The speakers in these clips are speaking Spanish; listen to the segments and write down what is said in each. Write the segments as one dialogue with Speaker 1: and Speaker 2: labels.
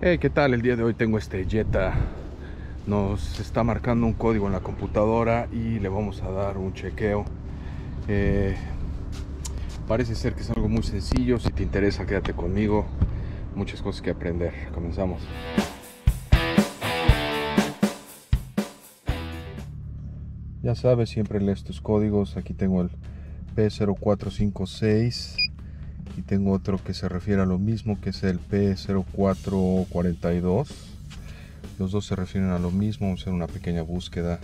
Speaker 1: Hey, ¿qué tal? El día de hoy tengo este Jetta. Nos está marcando un código en la computadora y le vamos a dar un chequeo. Eh, Parece ser que es algo muy sencillo. Si te interesa, quédate conmigo. Muchas cosas que aprender. Comenzamos. Ya sabes, siempre lees tus códigos. Aquí tengo el P0456 y tengo otro que se refiere a lo mismo, que es el P0442. Los dos se refieren a lo mismo. Vamos a hacer una pequeña búsqueda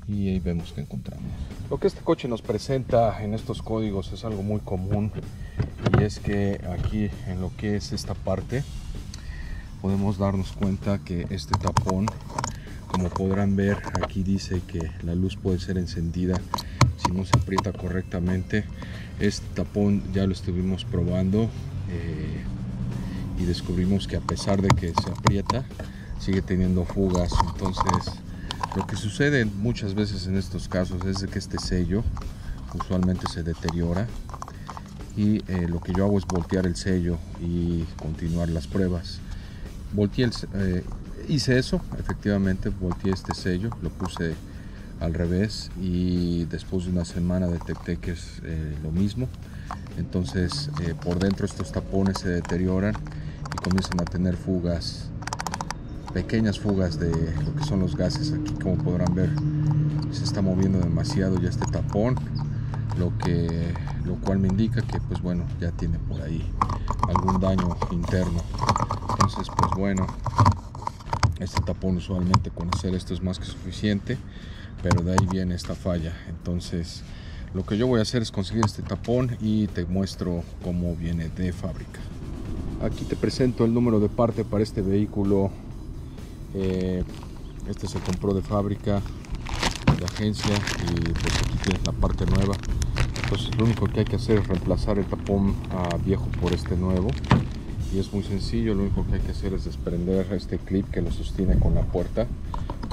Speaker 1: y ahí vemos que encontramos. Lo que este coche nos presenta en estos códigos es algo muy común, y es que aquí en lo que es esta parte podemos darnos cuenta que este tapón, como podrán ver, aquí dice que la luz puede ser encendida si no se aprieta correctamente. Este tapón ya lo estuvimos probando y descubrimos que a pesar de que se aprieta, sigue teniendo fugas. Entonces, lo que sucede muchas veces en estos casos es de que este sello usualmente se deteriora, y lo que yo hago es voltear el sello y continuar las pruebas. Hice eso, efectivamente volteé este sello, lo puse al revés y después de una semana detecté que es lo mismo. Entonces por dentro estos tapones se deterioran y comienzan a tener fugas, pequeñas fugas de lo que son los gases. Aquí, como podrán ver, se está moviendo demasiado ya este tapón, lo cual me indica que pues bueno, ya tiene por ahí algún daño interno. Entonces pues bueno, este tapón usualmente con hacer esto es más que suficiente, pero de ahí viene esta falla. Entonces lo que yo voy a hacer es conseguir este tapón y te muestro cómo viene de fábrica. Aquí te presento el número de parte para este vehículo. Este se compró de fábrica, de agencia, y pues aquí tienes la parte nueva. Entonces lo único que hay que hacer es reemplazar el tapón viejo por este nuevo, y es muy sencillo. Lo único que hay que hacer es desprender este clip que lo sostiene con la puerta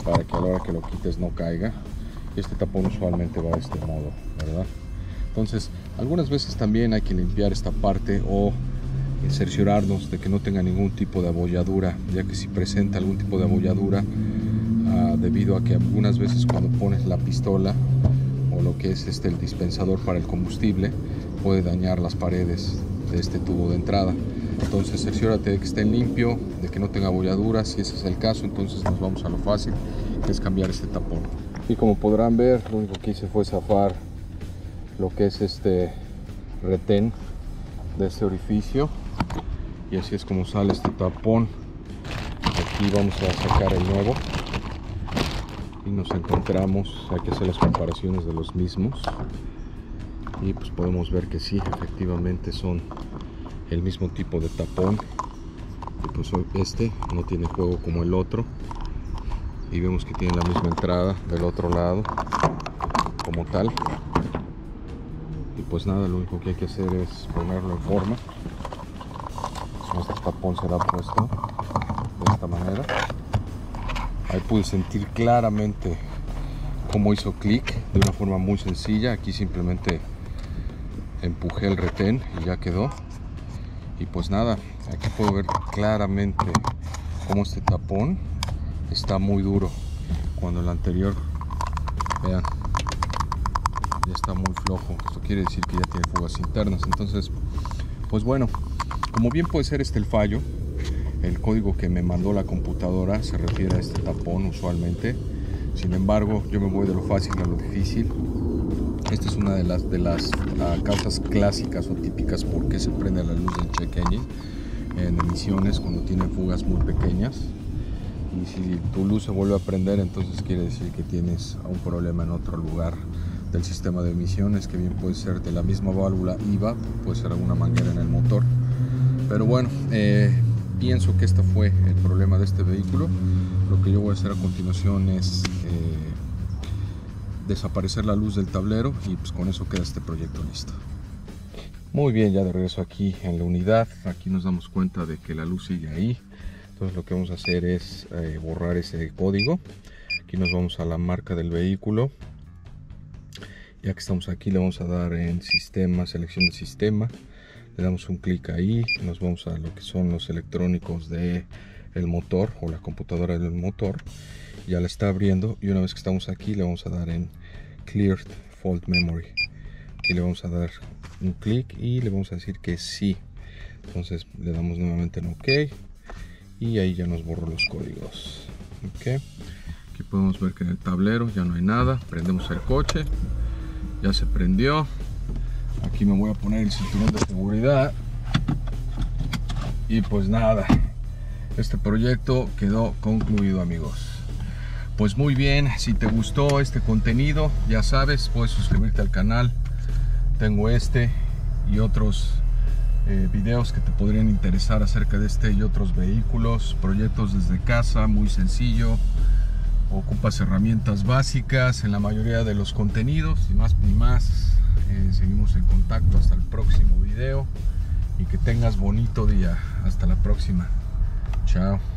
Speaker 1: para que a la hora que lo quites no caiga. Este tapón usualmente va de este modo, ¿verdad? Entonces algunas veces también hay que limpiar esta parte o cerciorarnos de que no tenga ningún tipo de abolladura, ya que si presenta algún tipo de abolladura, debido a que algunas veces cuando pones la pistola o lo que es el dispensador para el combustible, puede dañar las paredes de este tubo de entrada. Entonces cerciórate de que esté limpio, de que no tenga abolladuras. Si ese es el caso, entonces nos vamos a lo fácil, que es cambiar este tapón. Y como podrán ver, lo único que hice fue zafar lo que es este retén de este orificio, y así es como sale este tapón. Aquí vamos a sacar el nuevo y nos encontramos, hay que hacer las comparaciones de los mismos, y pues podemos ver que sí, efectivamente son el mismo tipo de tapón. Y pues este no tiene juego como el otro, y vemos que tiene la misma entrada del otro lado como tal. Y pues nada, lo único que hay que hacer es ponerlo en forma. Este tapón será puesto de esta manera. Ahí pude sentir claramente cómo hizo clic de una forma muy sencilla. Aquí simplemente empujé el retén y ya quedó. Y pues nada, aquí puedo ver claramente cómo este tapón está muy duro, cuando el anterior, vean, ya está muy flojo. Esto quiere decir que ya tiene fugas internas. Entonces pues bueno, como bien puede ser el fallo, el código que me mandó la computadora se refiere a este tapón usualmente. Sin embargo, yo me voy de lo fácil a lo difícil. Esta es una de las causas clásicas o típicas por qué se prende la luz del check engine en emisiones cuando tienen fugas muy pequeñas. Y si tu luz se vuelve a prender, entonces quiere decir que tienes un problema en otro lugar del sistema de emisiones, que bien puede ser de la misma válvula IVA, puede ser alguna manguera en el motor. Pero bueno, pienso que este fue el problema de este vehículo. Lo que yo voy a hacer a continuación es desaparecer la luz del tablero, y pues con eso queda este proyecto listo. Muy bien, ya de regreso aquí en la unidad. Aquí nos damos cuenta de que la luz sigue ahí. Entonces lo que vamos a hacer es borrar ese código. Aquí nos vamos a la marca del vehículo. Ya que estamos aquí, le vamos a dar en sistema, selección de sistema. Le damos un clic ahí, nos vamos a lo que son los electrónicos de el motor o la computadora del motor. Ya la está abriendo y una vez que estamos aquí le vamos a dar en Cleared Fault Memory y le vamos a dar un clic y le vamos a decir que sí. Entonces le damos nuevamente en OK y ahí ya nos borró los códigos. Ok, aquí podemos ver que en el tablero ya no hay nada. Prendemos el coche, ya se prendió. Aquí me voy a poner el cinturón de seguridad y pues nada, este proyecto quedó concluido, amigos. Pues muy bien, si te gustó este contenido, ya sabes, puedes suscribirte al canal. Tengo este y otros videos que te podrían interesar acerca de este y otros vehículos, proyectos desde casa, muy sencillo. Ocupas herramientas básicas en la mayoría de los contenidos y más ni más. Seguimos en contacto hasta el próximo video y que tengas bonito día. Hasta la próxima. Chao.